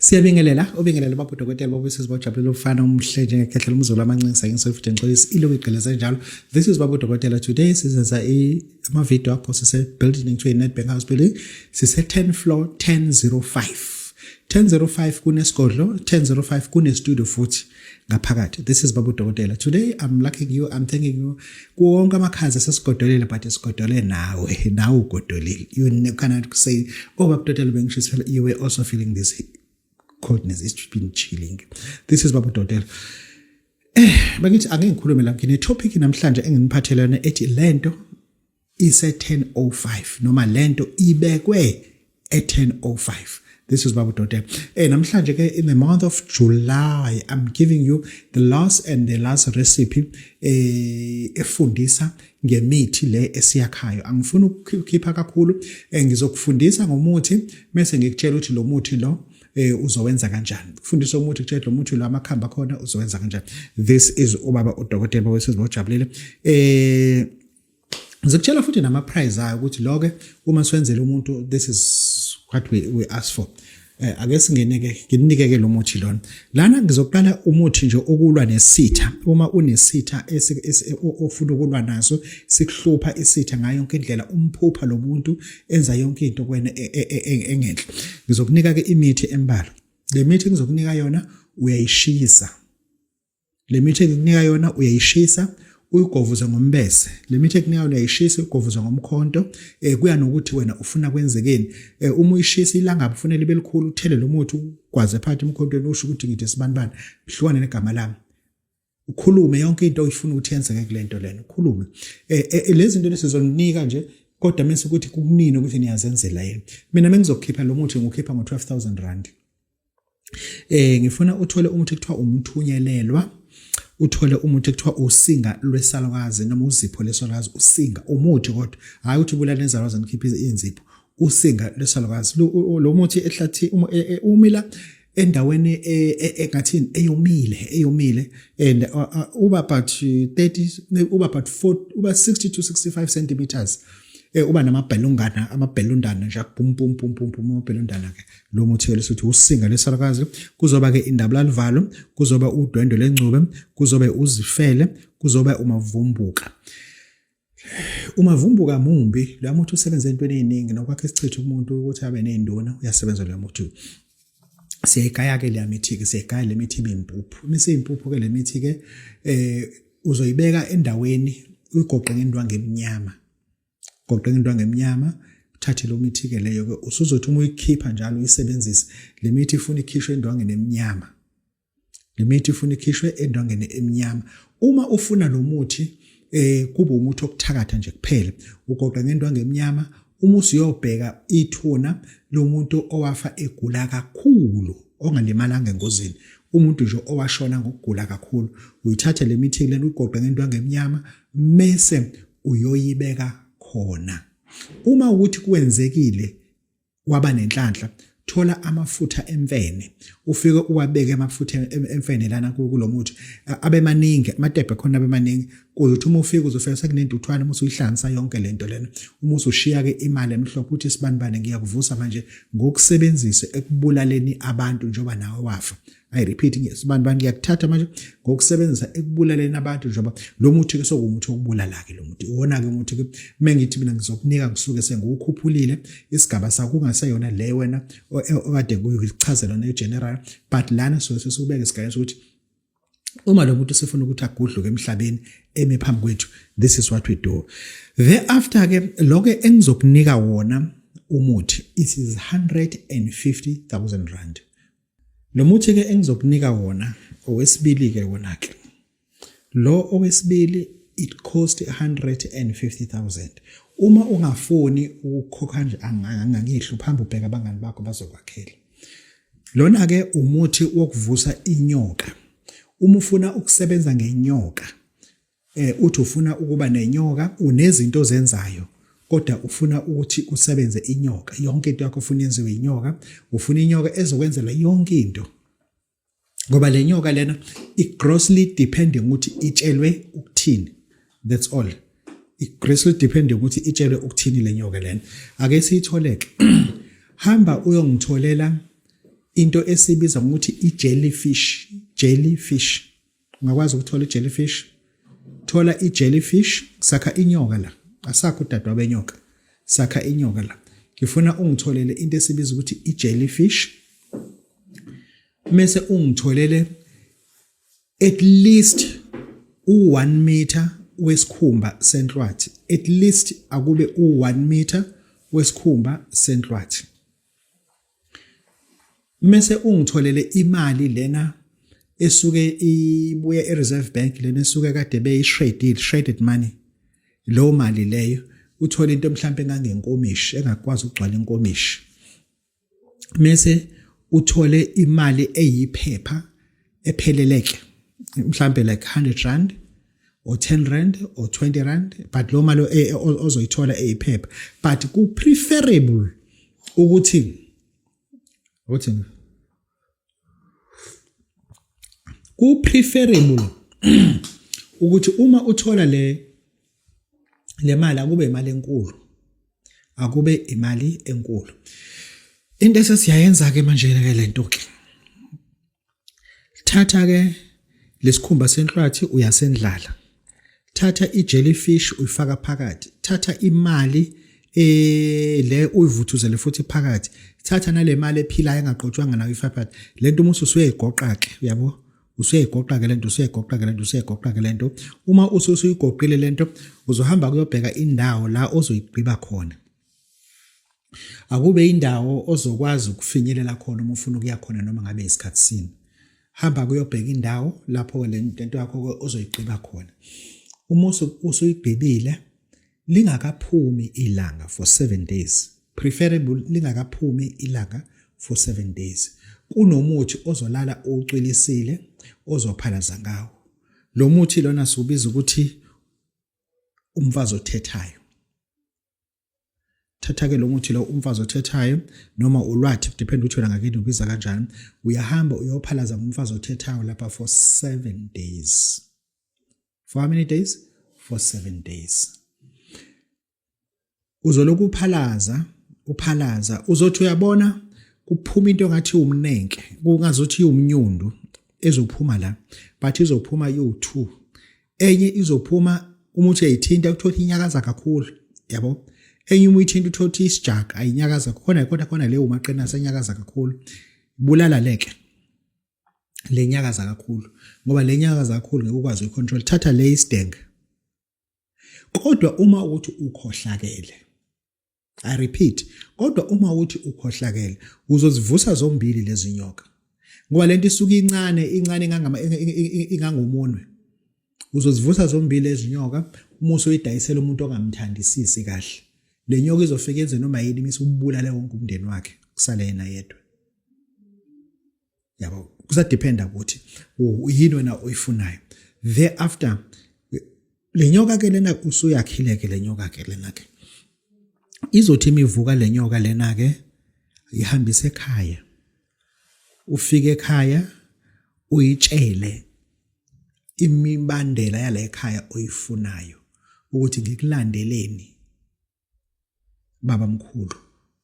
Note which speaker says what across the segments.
Speaker 1: Siyabingelela babo dokotela babo sesibajabulele ukufana umhle njengekhehlela umzulu amancinci ngisofuthi ngixolisa iloku igqileza njalo. This is babo dokotela. Today sizenza ama video apho sise building into a Nedbank House building. Sise 10th floor 1005. 1005 kunesigodlo, 1005 kunestudio futhi ngaphakathi. This is babo dokotela. Today I'm thanking you kuwonke amakhazi sesigodolele but esigodole nawe ugodolile. You cannot say babo dokotela bengishisa you were also feeling this coldness. It's been chilling. This is babo dokotela. Bakithi ake ngikhulume la ngine topic namhlanje enginiphathelana ethi lento ise 1005 noma lento ibekwe e1005. This is babo dokotela. Namhlanje ke in the month of July I'm giving you the last recipe efundisa ngemithi le esiyakhayo. Angifuni ukukhipha kakhulu, ngizokufundisa ngomuthi bese ngikutshela ukuthi lo muthi lo uzowenza kanjani. Kufundisa umuthi ukutshela lo muthi lo amakhamba khona uzowenza kanjani. This is ubaba udokotela wesizojabulele. Ngizokutshela futhi nama price ayo ukuthi loke uma siwenzele umuntu this is what we ask for. Ake nginike lo muthi lona. Lana ngizoqala umuthi nje okulwa nesitha. Uma unesitha ofuna ukulwa naso sikuhlupha isitha ngayo yonke indlela umphupha lo muntu enza yonke into kwena engenhle. Ngizokunika ke imithi embalwa. Le mithi ngizokunika yona uyayishisa. Uyigovuza ngombese. Le mithi ekunika uyayishisa ugovuza ngomkhonto. Kuya nokuthi wena ufuna kwenzekeni. Uma uyishisa ilanga ufuna libe likhulu uthele lo muthi ukwaze phakathi emkhontweni usho ukuthi ngithi sibanibani hlukane negama lami. Ukhulume yonke into oyifuna ukuthi yenzeke kulento lena. Ukhulume. Lezi zinto lesizonika nje kodwa mase ukuthi kukunini ukuthi niyazenzela yini. Mina mengizokukhipha lo muthi ngokhipha ngo12,000 rand. Ngifuna uthole umuthi ekuthiwa umthunyelelwa. Uthole umuthi ekuthiwa usinga lwesalukazi noma uzipho lesalukazi usinga umuthi kodwa hayi uthi bulala nezalukazi ngikhiphe inzipho usinga lwesalukazi lo muthi ehlathi umila endaweni engathini eyomile and uba but 30 uba but 4 uba 60 to 65 centimeters uba amabhelundana nje bum amabhelundana ke lo muthi lesuthi usinga lesalukazi kuzoba ke indabulalo kuzoba udwendwe lengcube kuzoba uzifele kuzoba umavumbuka mumbi la muthi usebenza entweni eziningi nokwakhe isichitha umuntu ukuthi abe nezinduna uyasebenza lo muthi. Siyayigaya ke le mithi ke siyayigaya le mithi impuphu mise impuphu ke le mithi ke uzoyibeka endaweni uyigoqe ngendwangu emnyama uthathe lo mithi ke leyo ke usuzothi uma uyikhipha njalo uyisebenzise le mithi ifuna ikhishwe endwangeni emnyama. Uma ufuna lo muthi kuba umuthi okuthakatha nje kuphela ugoqa ngendwangu emnyama. Uma usiyobheka ithuna lo muntu owafa egula kakhulu ongalimalanga engozini umuntu nje owashona ngokugula kakhulu uyithatha le mithi lena uyigoqa ngendwangu emnyama mase uyoyibeka khona. Uma ukuthi kuwenzekile waba nenhlanhla thola amafutha emfene ufike uwabeke amafutha emfene lana kulo muthi abe maningi amatebhe khona abe maningi kuthi uma ufika uzofika sekunentuthwana uma usuyihlanganisa yonke lento lena uma usushiya ke imali emhlophe uthi sibanibane ngiyakuvusa manje ngokusebenzisa ekubulaleni abantu njoba nawe wafa. I repeat sibanibane ngiyakuthatha manje ngokusebenzisa ekubulaleni abantu njoba lo muthi ke sokumuthi okubulala ke lo muthi uwona ke umuthi ke mengithi mina ngizokunika ngisuke sengukukhuphulile isigaba sakho kungaseyona le wena okade kuyichazela ne general but lana sesubeka isigaba sokuthi uma lo muntu sifuna ukuthi agudluke emhlabeni emephambi kwethu. This is what we do. Thereafter ke lokho engizokunika wona umuthi it is 150,000 rand. Lo muthi ke engizokunika wona owesibili ke wona ke lo owesibili it cost 150,000. Uma ungafuni ukukhokha nje angangihlu phamba ubheka abangani bakho bazokwakhela. Lona ke umuthi wokuvusa inyoka. Uma ufuna ukusebenza ngenyoka uthi ufuna ukuba nenyoka unezinto ozenzayo kodwa ufuna ukuthi usebenze inyoka yonke into yakho ufuna yenziwe inyoka ufuna inyoka ezokwenzela yonke into ngoba le nyoka lena grossly depending ukuthi itshelwe ukuthini. That's all. Grossly depending ukuthi itshelwe ukuthini le nyoka lena. Ake siyitholeke hamba uyongitholela into esibiza ngokuthi jellyfish ungakwazi ukuthola jellyfish. Thola jellyfish, sakha inyoka la, asakho udadwa benyoka, sakha inyoka la. Ngifuna ungitholele into esibiza ukuthi jellyfish, mase ungitholele at least 1 meter wesikhumba senhlwathi, at least akube 1 meter wesikhumba senhlwathi. Mase ungitholele imali lena esuke ibuye eReserve Bank, lena esuke kade shredded money. Lo mali leyo uthola into mhlambe engangenkomishi, engakwazi ukugcwala inkomishi. Mase uthole imali eyiphepha epheleleke, mhlambe like 100 rand or 10 rand or 20 rand, but lo mali ozoyithola eyiphepha. But ku preferable ukuthi ku preferable ukuthi uma uthola le mali akube imali enkulu, akube imali enkulu. Into esesiyayenza ke manje ke lento ke, thatha ke lesikhumba senhlwathi uyasendlala, thatha jellyfish uyifaka phakathi, thatha imali le uyivuthuzele futhi phakathi, thatha nale mali ephilayo engaqotshwanga nayo ifaphathi. Lento umusu usuyegoqa ke, uyabo, usuyegoqa ke lento. Uma usuyigoqile lento, uzohamba kuyobheka indawo la ozoyigqiba khona. Akube indawo ozokwazi ukufinyelela khona uma ufuna ukuya khona noma ngabe isikhathi sini. Hamba kuyobheka indawo lapho lento yakho ozoyigqiba khona. Uma usuyigqibile, lingakaphumi ilanga for 7 days. Preferable lingakaphumi ilanga for 7 days. Kunomuthi ozolala ucwilisile ozophalaza ngawo. Lo muthi lona siubiza ukuthi umfazi othethayo. Thatha ke lo muthi lo umfazi othethayo noma ulwathi, depend ukuthi wena ngakini ubiza kanjani. Uyahamba uyophalaza ngumfazi othethayo lapha for 7 days. For how many days? For 7 days. Uzoloku uphalaza, uzothi uyabona kuphuma into ngathi umnenke, kungazothi umnyundu ezophuma la, but izophuma yu2. Enye izophuma umuthi ayithinta uthothi inyakaza kakhulu, yabo. Enye umuyithinta uthothi isijaka ayinyakaza khona leyo maqina senyakaza kakhulu. Bulala leke lenyakaza kakhulu, ngoba lenyakaza kakhulu ngeke ukwazi ucontrol. Thatha le isidenge. Kodwa uma uthi ukhohlakele, I repeat, kodwa uma uthi ukhohlakele, uzozivusa zombili lezi nyoka. Ngoba lento isuka incane ingangomunwe. Uzozivusa zombili lezi nyoka uma usoyidayisela umuntu ongamthandisisi kahle. Le nyoka izofika yenze noma yini mase ubulale wonke umndeni wakhe, kusale yena yedwa. Yabo, kusadependa ukuthi yini wena oyifunayo. Thereafter le nyoka ke lena usuyakhileke le nyoka ke lena ke. Izothi imivuka le nyoka lena ke ihambise ekhaya. Ufike ekhaya uyitshele imibandela yala ekhaya oyifunayo ukuthi ngikulandeleni baba mkhulu.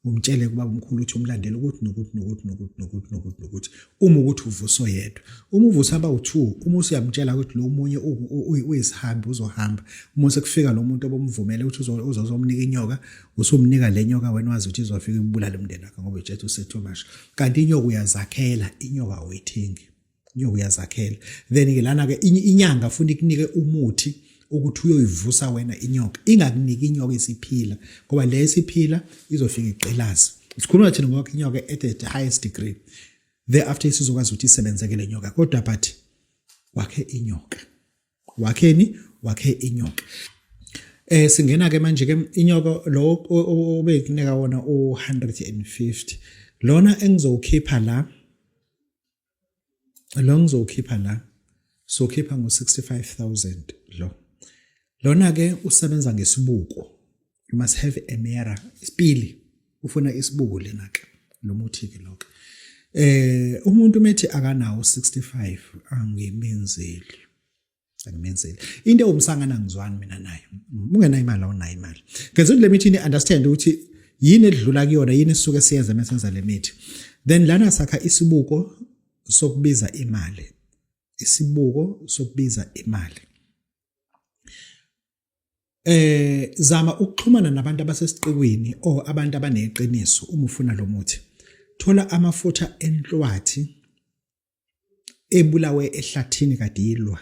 Speaker 1: Umtshele kubaba mkhulu ukuthi umlandele ukuthi nokuthi uma ukuthi uvuso yedwa, uma uvusa aba2, uma usiyamtshela ukuthi lo munye uyisihambi uzohamba, uma sekufika lo muntu obomvumele ukuthi uzozomnika inyoka, usumnika le nyoka wena wazi ukuthi izofika ibulala umndeni wakhe ngoba ujethe usethomasha. Kanti inyoka uyazakhela, inyoka uyithingi, inyoka uyazakhela. Then ke lana ke inyanga afuna ikunike umuthi ukuthi uyoyivusa wena inyoka, ingakuniki inyoka esiphila, ngoba le esiphila izofika iqelaza. Sikhuluma thina ngoba inyoka at the highest degree. Thereafter isizokwazi ukuthi isebenzeke le nyoka, kodwa but wakhe inyoka. Wakhe inyoka. Singena ke manje ke inyoka lo obekunika wona u150. Lona engizokhipha la. So khipha ngo65,000 lo. Lona ke usebenza ngesibuko. You must have a mirror. Isipili ufuna isibuko lena ke lo muthi ke lokho. Umuntu methi akanawo 65 angimenzeli. Into umsangana ngizwani mina naye. Ungenayo imali awunayo imali. Ngeze le mithi ni understand ukuthi yini edlula kuyona, yini sisuke siyenza mesenza le mithi. Then lana sakha isibuko sokubiza imali. Isibuko sokubiza imali. Zama ukuxhumana nabantu abasesiqiwini o abantu abaneqiniso uma ufuna lo muthi. Thola amafutha enhlwathi ebulawe ehlathini kade yilwa.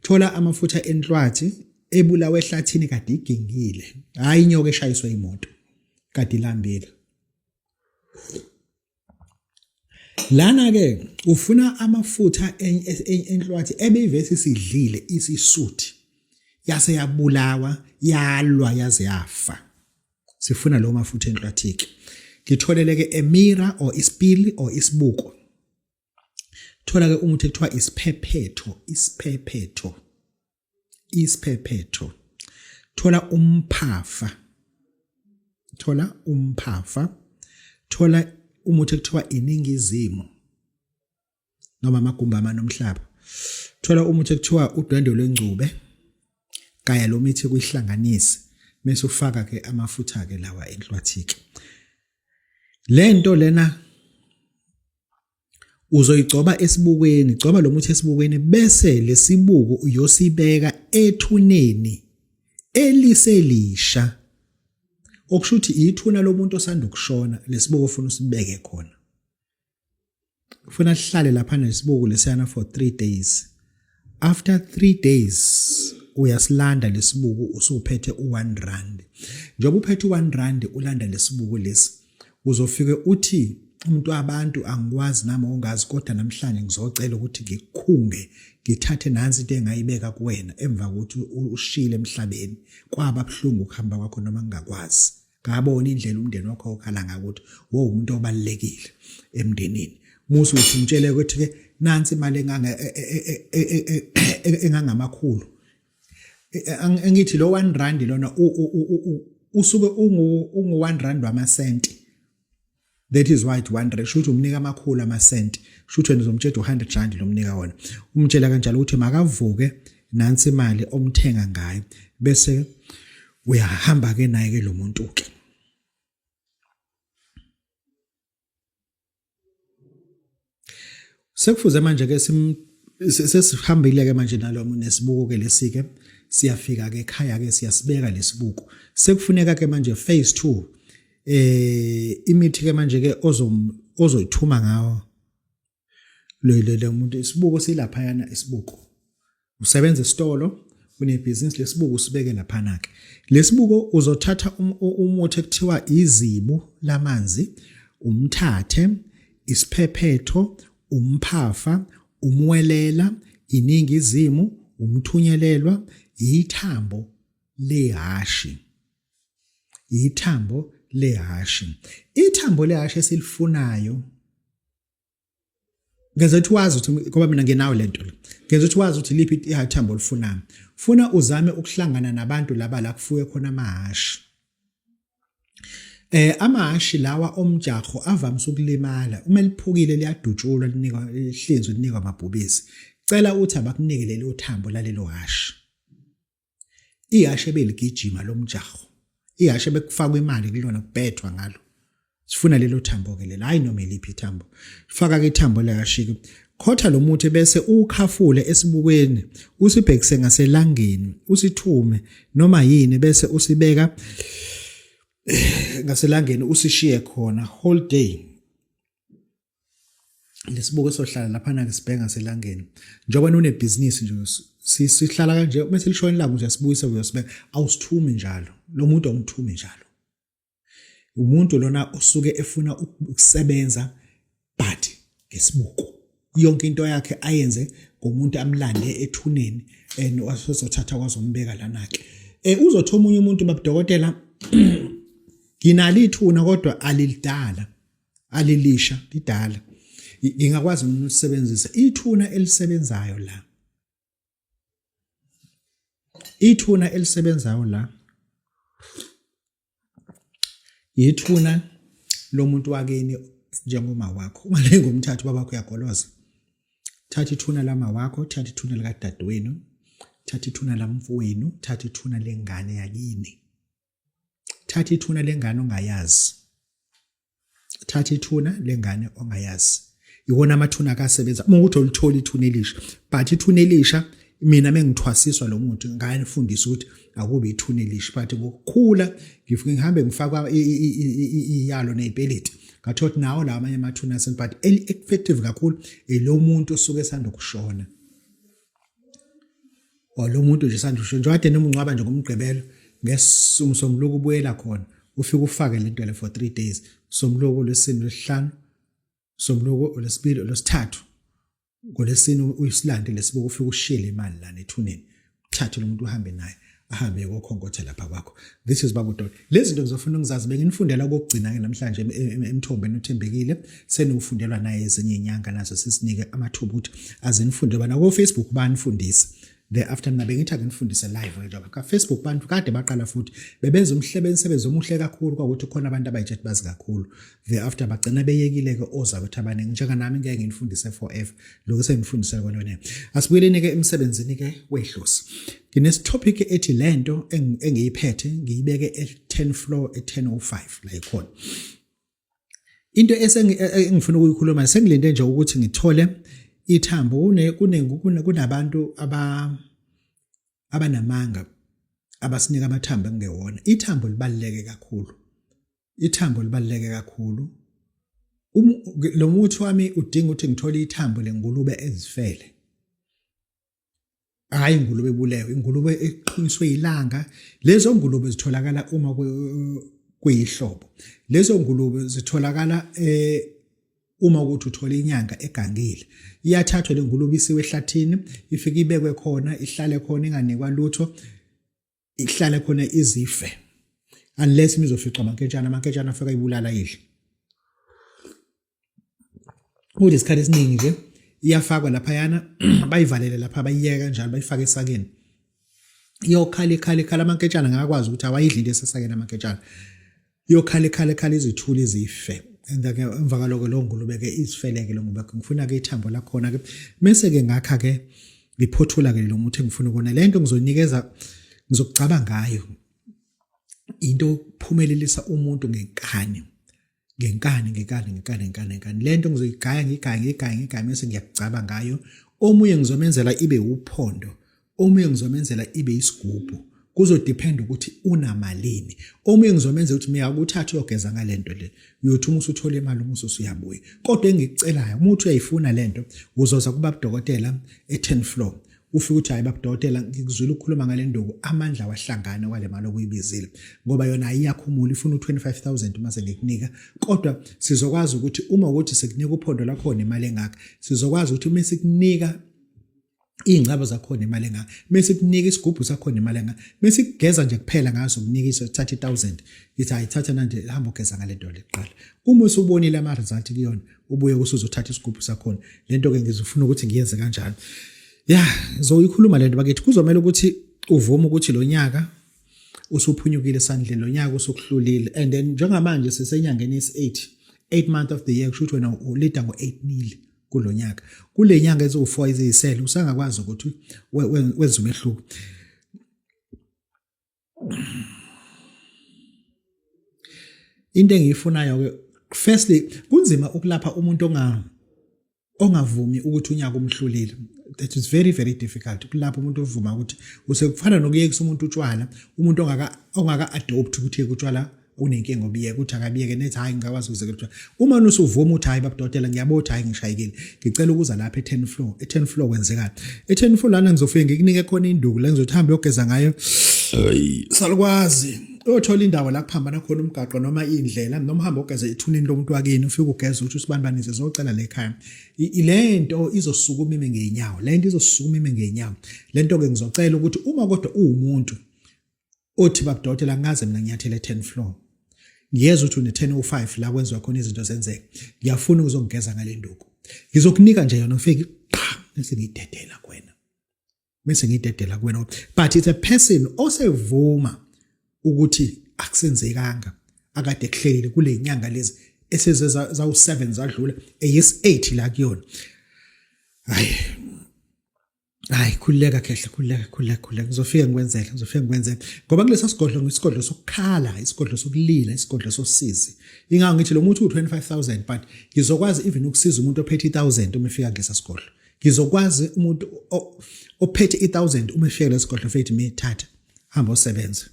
Speaker 1: Thola amafutha enhlwathi ebulawe ehlathini kade igingile. Hayi inyoka eshayiswa imoto kade ilambile. Lana ke ufuna amafutha enhlwathi ebeyivesi sidlile isisuthi. Yase yabulawa, yalwa yaze yafa. Sifuna lo mafutha enhlwathike. Ngitholele ke emira or ispili or isibuko. Thola ke umuthi ekuthiwa isiphephetho. Thola umphafa. Thola umuthi ekuthiwa iningizimu noma amagumba amanomhlaba. Thola umuthi ekuthiwa udwendwe lwengcube. Kaya lo mithi kuyihlanganise bese ufaka ke amafutha ke lawa enhlwathike. Lento lena uzoyigcoba esibukweni, gcoba lo muthi esibukweni bese lesibuko uyosibeka ethuneni eliselisha. Okushuthi ithuna lomuntu osanda ukushona lesibuko ufuna usibeke khona. Ufuna sihlale lapha nesibuko lesiyana for 3 days. After 3 days uyasilanda lesibuko usuphethe u1 rand. Njengoba uphethe u1 rand ulanda lesibuko lesi uzofike uthi umuntu wabantu angikwazi nami ongazi kodwa namhlanje ngizocela ukuthi ngikukhunge ngithathe nansi into engayibeka kuwena emva kokuthi ushile emhlabeni kwaba buhlungu ukuhamba kwakho noma ngingakwazi. Ngabona indlela umndeni wakho okhala ngakuthi wo umuntu obalekile emndenini. Musu uthi umtshele ukuthi ke nansi imali engangamakhulu. Angithi lo 1 rand lona usuke ungu 1 rand wamasenti. That is why 1 rand shothi umnika amakhulu amasenti. Shothi wena uzomtshela 100 rand lomnika wona. Umtshela kanjalo ukuthi makavuke nansi imali omthenga ngayo bese uyahamba ke naye ke lo muntu ke. Sekufuze manje ke sesihambile ke manje nalo nesibuko ke lesike siyafika ke ekhaya ke siyasibeka lesibuko. Sekufuneka ke manje phase 2 imithi ke manje ke ozoyithuma ngawo lo muntu isibuko silapha yana isibuko. Usebenza esitolo unebusiness lesibuko usibeke lapha nake. Lesibuko uzothatha umuthi ekuthiwa izibu lamanzi, umthathe, isiphephetho, umphafa, umwelela, iningizimu, umthunyelelwa, ithambo lehashi. Ithambo lehashi. Ithambo lehashi esilifunayo ngezothi wazi ukuthi ngoba mina ngenawo lento le. Ngezothi wazi ukuthi liphi ithambo lifunayo. Funa uzame ukuhlangana nabantu laba la kufuye khona amahashi. Amahashi lawa omjaho avamisa ukulimala uma liphukile liyadutshulwa linikwa ihlinzwe linikwa amabhubesi. Cela uthi abakunike lelo thambo lalelo hashi. Ihashi ebeligijima lomjaho. Ihashi bekufakwa imali kulona kubhethwa ngalo. Sifuna lelo thambo ke lela hayi noma iliphi ithambo. Faka ke ithambo lehashi. Khotha lo muthi bese ukhafule esibukweni usibhekise ngaselangeni usithume noma yini bese usibeka ngaselangeni usishiye khona whole day. Lesibuko sohlala lapha na sibhenga ngaselangeni. Njengoba une business nje sihlala kanje bese lishona ilanga nje sibuyisa uyosibeka awusithume njalo. Lo muntu awumthume njalo. Umuntu lona usuke efuna ukusebenza but ngesibuko. Yonke into yakhe ayenze ngomuntu amlande ethuneni wasozothatha kwazombeka lana ke. Uzothi omunye umuntu babudokotela nginali ithuna kodwa alilidala alilisha lidala. Ngingakwazi ukusebenzisa ithuna elisebenzayo la. Ithuna elisebenzayo la. Ithuna lomuntu wakeni njengoma wakho. Uma lengomthathu babakho uyagoloza. Thatha ithuna lama wakho, thatha ithuna lika dadewenu, thatha ithuna lamfowenu, thatha ithuna lengane yakini. Thatha ithuna lengane ongayazi. thatha ithuna lengane ongayazi iwona amathuna akasebenza uma ukuthi olithola ithuna elisha but ithuna elisha mina mengithwasiswa lo muntu ngayifundisa ukuthi akube ithuna elisha but ngokukhula ngifike ngihambe ngifaka iyalo nezipeleti ngathothi nawo la amanye amathuna asen but effective kakhulu lo muntu osuke esanda kushona lo muntu nje sanda ushona njengoba noma ungcwaba nje ngomgqibelo ngesumsomluko ubuyela khona ufike ufake lento le for 3 days somluko lesini lesihlanu somluko lesibili lesithathu ngolesini uyisilande lesibuko ufike ushile imali la nethuneni uthathe lo muntu uhambe naye ahambe kokhonkotha lapha kwakho this is babudoda lezi zinto ngizofuna ngizazi benginifundela kokugcina ke namhlanje emthombeni uthembekile seniufundelwa naye ezinye inyanga nazo sisinike amathuba ukuthi azinifunde bana ko Facebook banifundisa thereafter mina bengithi akunifundise live njengoba ka Facebook bantu kade baqala futhi bebenza umsebenzi omuhle kakhulu kwakuthi khona abantu abayijethi bazi kakhulu thereafter bagcina beyekile ke oza ukuthi abaningi njenga nami ngeke nginifundise forever lokho sengifundise kona wena asibuyeleni ke emsebenzini ke wehlosi ngines topic ethi lento engiyiphethe ngiyibeke e10 floor e1005 la ikhona into engifuna ukuyikhuluma sengilinde nje ukuthi ngithole ithambo kunabantu abanamanga abasinika amathambo engewona ithambo libaluleke kakhulu lo muthi wami udinga ukuthi ngithole ithambo lengulube ezifele hayi ingulube ebulewe ingulube eqiniswe ilanga lezo ngulube zitholakala uma kuyihlobo lezo ngulube zitholakala uma ukuthi uthola inyanga egangile iyathathwa le ngulube isiwe ehlathini ifike ibekwe khona ihlale khona inganikwa lutho ihlale khona izife unless imizofica amanketshana afika ibulala idle kuthi isikhathi esiningi nje iyafakwa lapha yana bayivalele lapha bayiyeka kanjalo bayifaka esakeni iyokhala amanketshana ngakwazi ukuthi awayidli into esesakeni amanketshana iyokhala izithuli izife endake emva kaloko lo ngulube ke isifeleke lo ngube ngifuna ke ithambo la khona ke bese ke ngakha ke ngiphothula ke lo muthi engifuna ukona lento ngizonikeza ngizokucabanga ngayo into ukuphumelelisa umuntu ngenkani lento ngizoyigaya bese ngiyakucaba ngayo omunye ngizomenzela ibe uphondo omunye ngizomenzela ibe isigubhu kuzodepend ukuthi unamalini omunye ngizomenzela ukuthi mina ukuthatha uyogeza ngalento le uyothi uma usuthola imali uma usuyabuya kodwa engikucelayo umuntu uyayifuna lento uzoza kuba udokotela e10 floor ufike uthi hayi babudokotela ngikuzwile ukukhuluma ngale nduku amandla wahlangana kwale mali okuyibizile ngoba yona ayiyakhumula ifuna u25000 mase ngikunika kodwa sizokwazi ukuthi uma ukuthi sekunika uphondo lakho nemali engaka sizokwazi ukuthi uma sikunika ingcabo zakho nemali engaka bese kunika isigubhu sakho nemali engaka bese kugeza nje kuphela ngaso kunikisa 30000 ithi ayithatha nanje hamba ugeza ngale nto leqala uma usubonile ama result kuyona ubuye usuzothatha isigubhu sakho lento ke ngizofuna ukuthi ngiyenze kanjani zoyikhuluma lento bakithi kuzomela ukuthi uvume ukuthi lo nyaka usuphunyukile esandleni lo nyaka usukuhlulile and then njengamanje sisenyangeni esi8 month of the year kusho ukuthi wena ulida ngo8 mili kulo nyaka kule nyanga ezo4 eziyisele usangakwazi ukuthi wenze umehluko into engiyifunayo ke firstly kunzima ukulapha umuntu ongavumi ukuthi unyaka umhlulile that is very very difficult kulapha umuntu ovuma ukuthi usekufana nokuyekisa umuntu utshwala umuntu ongaka adopt ukuthi utshwala unenkinga obiyeke uthi akabiyeke nethi hayi ngikwazi ukuzekela utshwala uma nusuvuma uthi hayi babudokotela ngiyabotha hayi ngishayekile ngicela ukuza lapha e10 floor wenzekani e10 floor lana ngizofike ngikunike khona induku la ngizothi hamba yogeza ngayo salukwazi uyothola indawo la kuphambana khona umgaqo noma indlela noma hamba ugeza ithunini lomuntu wakini ufike ugeza ukuthi usibanibani sizocela le ekhaya lento izosukuma ime ngeenyawo lento ke ngizocela ukuthi uma kodwa uwumuntu othi babudokotela ngaze mina ngiyathela 10 floor ngiyeza ukuthi une1005 la kwenziwa khona izinto zenzeke ngiyafuna ukuzongigeza ngale nduku ngizokunika nje yona ufike bese ngidedela kuwena but it's a person osevuma ukuthi akusenzekanga akade kuhlelile kule nyanga lezi eseze zawu7 zadlula eyes8 la kuyona hayi Hayi khulileka khehla khulileka ngizofika ngikwenzela ngoba kulesa sigodlo ngisigodlo sokukhala isigodlo sokulila isigodlo sosizi ingakho ngithi lo muntu u25000 but ngizokwazi even ukusiza umuntu ophethe 1000 uma efika kulesa sigodlo ngizokwazi umuntu ophethe 1000 uma efika kulesa sigodlo fethi mithatha hamba osebenza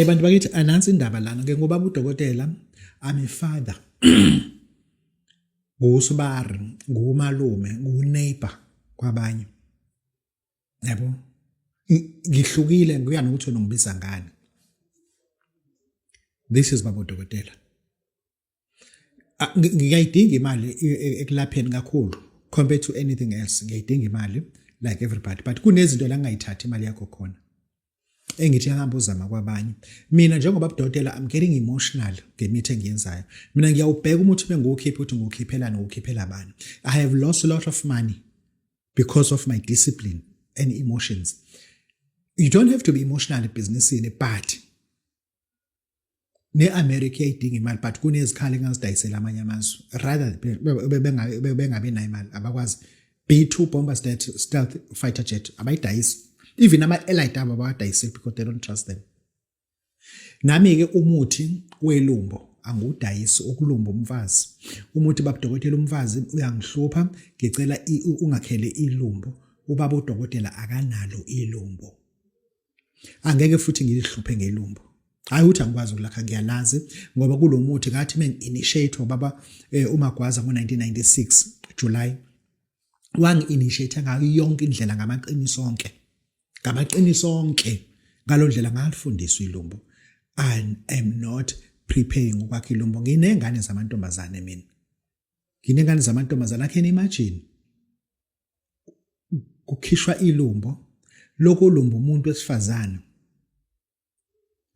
Speaker 1: bantu bakithi anansi indaba lana ke ngoba udokotela I'm a father. Ngusibari, ngumalume, nguneighbor kwabanye. Yabo? Ngihlukile kuya nokuthi wena ungibiza ngani. This is baba udokotela. Ngiyayidinga imali ekulapheni kakhulu compared to anything else. Ngiyayidinga imali like everybody but kunezinto la ngayithatha imali yakho khona. Engithi ngihamba uzama kwabanye mina njengoba udokotela I'm getting emotional ngemithi engiyenzayo mina ngiyawubheka umuthi bengiwukhipha ukuthi ngiwukhiphelana ukukhiphela abani I have lost a lot of money because of my discipline and emotions. You don't have to be emotional businessini but ne-America idinga imali but kunezikhali engazidayisela amanye amazwe rather bengabe nayo imali abakwazi B2 bomber stealth fighter jet abayidayisi even ama-elite abo abawadayiseli because they don't trust them. Nami-ke umuthi welumbo angiwudayisi ukulumba umfazi. Umuthi babudokotela umfazi uyangihlupha ngicela ungakhele ilumbo ubaba udokotela akanalo ilumbo. Angeke futhi ngilihluphe ngelumbo. Hayi ukuthi angikwazi ukulakha ngiyalazi ngoba kulo muthi ngathi mengi-initiate ubaba uMagwaza ngo-1996 July wangi-initiate ngayo yonke indlela ngamaqiniso onke. Ngamaqiniso onke ngalo ndlela ngalifundiswa ilumbo and am not preparing ukwakha ilumbo nginengane zamantombazane mina nginengane zamantombazane I can imagine kukhishwa ilumbo lokho lumbo umuntu wesifazana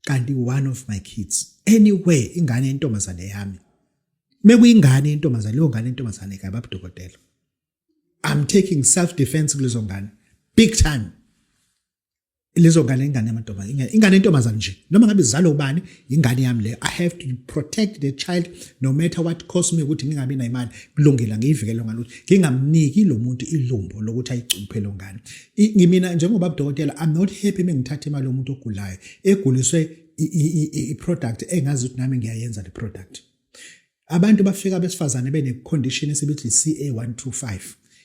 Speaker 1: kanti one of my kids anyway ingane yentombazane yami mekuyingane yentombazane leyo ngane yentombazane kaba budokotela I'm taking self defense kulezo ngane big time. Lezo ngane ingane yamantombazane ingane yentombazane nje noma ngabe izalo ubani ingane yami le I have to protect the child no matter what cost me ukuthi ngingabi na imali kulungela ngiyivikele ngaluthi ngingamniki lo muntu ilumbo lokuthi ayicuphe lo ngane ngimina njengoba udokotela I'm not happy mengithatha imali yomuntu ogulayo eguliswe i-product engazi ukuthi nami ngiyayenza le product. Abantu bafika besifazane bene condition esibithi CA125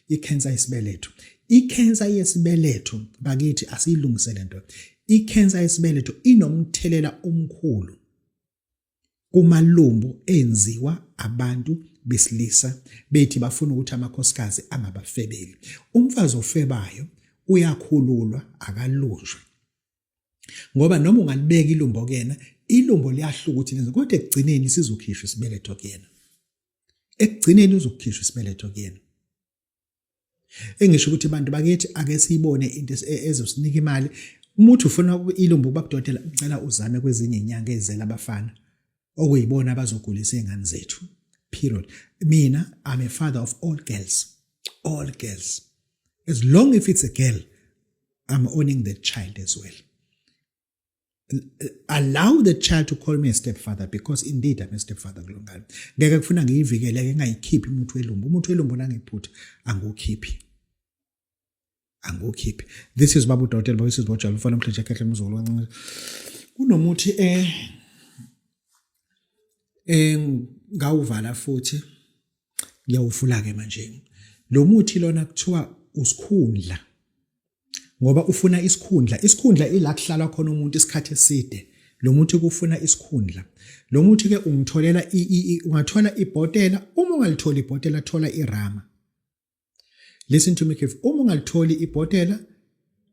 Speaker 1: i-cancer yesibeletho. I-cancer yesibeletho bakithi asiyilungisele nto. I-cancer yesibeletho inomthelela omkhulu kumalumbu enziwa abantu besilisa bethi bafuna ukuthi amakhosikazi angabafebeli. Umfazi ofebayo uyakhululwa akalunjwe. Ngoba noma ungalibeka ilumbo kuyena, ilumbo liyahluka ukuthi lenze kodwa ekugcineni sizokhishwa isibeletho kuyena. Ekugcineni uzokhishwa isibeletho kuyena. Engisho ukuthi abantu bakithi ake siyibone into ezosinika imali umuntu ufuna ilumbu babudokotela ucela uzame kwezinye inyanga ezela abafana okuyibona abazogulisa izingane zethu period. Mina I'm a father of all girls as long if it's a girl I'm owning the child as well. Allow the child to call me a stepfather because indeed I'm a stepfather kulongane. Ngeke kufuna ngiyivikele ngingayikhiphi umuntu welumbu nangiphutha angikhiphi. This is Babu Hotel Voices Watch alufana mhleje kahle mzolo kancane. Kunomuthi ngawuvala futhi ngiyawufula ke manje. Lo muthi lona kuthiwa usikhundla. Ngoba ufuna isikhundla ila kuhlala khona umuntu isikhathi eside. Lo muthi kufuna isikhundla. Lo muthi ke ungitholela ungathola ibhotela uma ungalithola ibhotela thola irama. Listen to me if uma ungalitholi ibhotela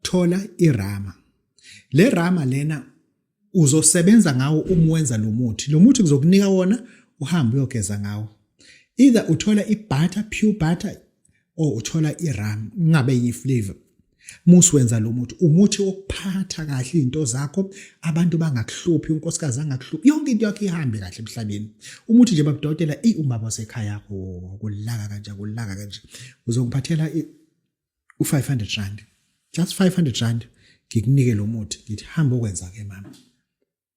Speaker 1: thola irama. Le rama lena uzosebenza ngawo uma wenza lo muthi. Lo muthi kuzokunika wona uhambe uyogeza ngawo. Either uthola ibutter pure butter or uthola irama ngabe yiflavor. Muswenza lo muthi umuthi okuphatha kahle izinto zakho abantu bangakuhluphi unkosikazi angakuhluphi yonke into yakho ihambe kahle emhlabeni. Umuthi nje babudokotela umbaba wasekhaya yakho kulaka kanje uzongiphathela u500 just 500 rand ngikunike lo muthi ngithi hamba ukwenza ke mama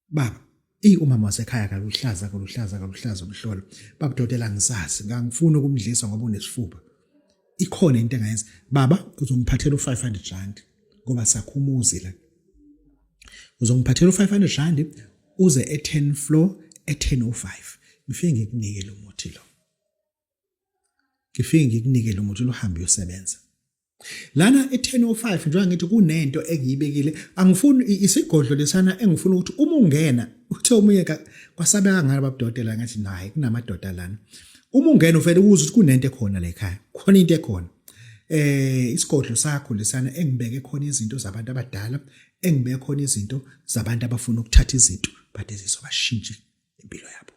Speaker 1: baba umama wasekhaya kaluhlaza umhlolo. Baba Dotela ngisazi, ngangifuna ukumdlisa ngoba unesifuba. Ikhona into engayenza. Baba uzongiphathela u500 ngoba sakhumuzi la. Uzongiphathela u500 uze e10 floor e10:05. Ngifike ngikunike lo muthi lo. Ngifike ngikunike lo muthi uhambe uyosebenza. Lana e10:05 njengoba ngithi kunento engiyibekile, angifuni isigodlo lesana engifuna ukuthi uma ungena uthe omunye kwasabeka ngala Baba Dotela ngathi nayi kunamadoda lana. Uma ungena uvele uze ukuthi kunento ekhona la ekhaya. Khona into ekhona. Isigodlo sakho lesana engibeke khona izinto zabantu abadala, engibeke khona izinto zabantu abafuna ukuthatha izinto but ezizobashintsha impilo yabo.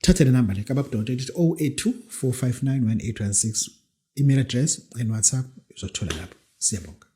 Speaker 1: Thatha le number le kaBaba Dotela ithi 082 459 1816. Email address and WhatsApp uzothola lapho. Siyabonga.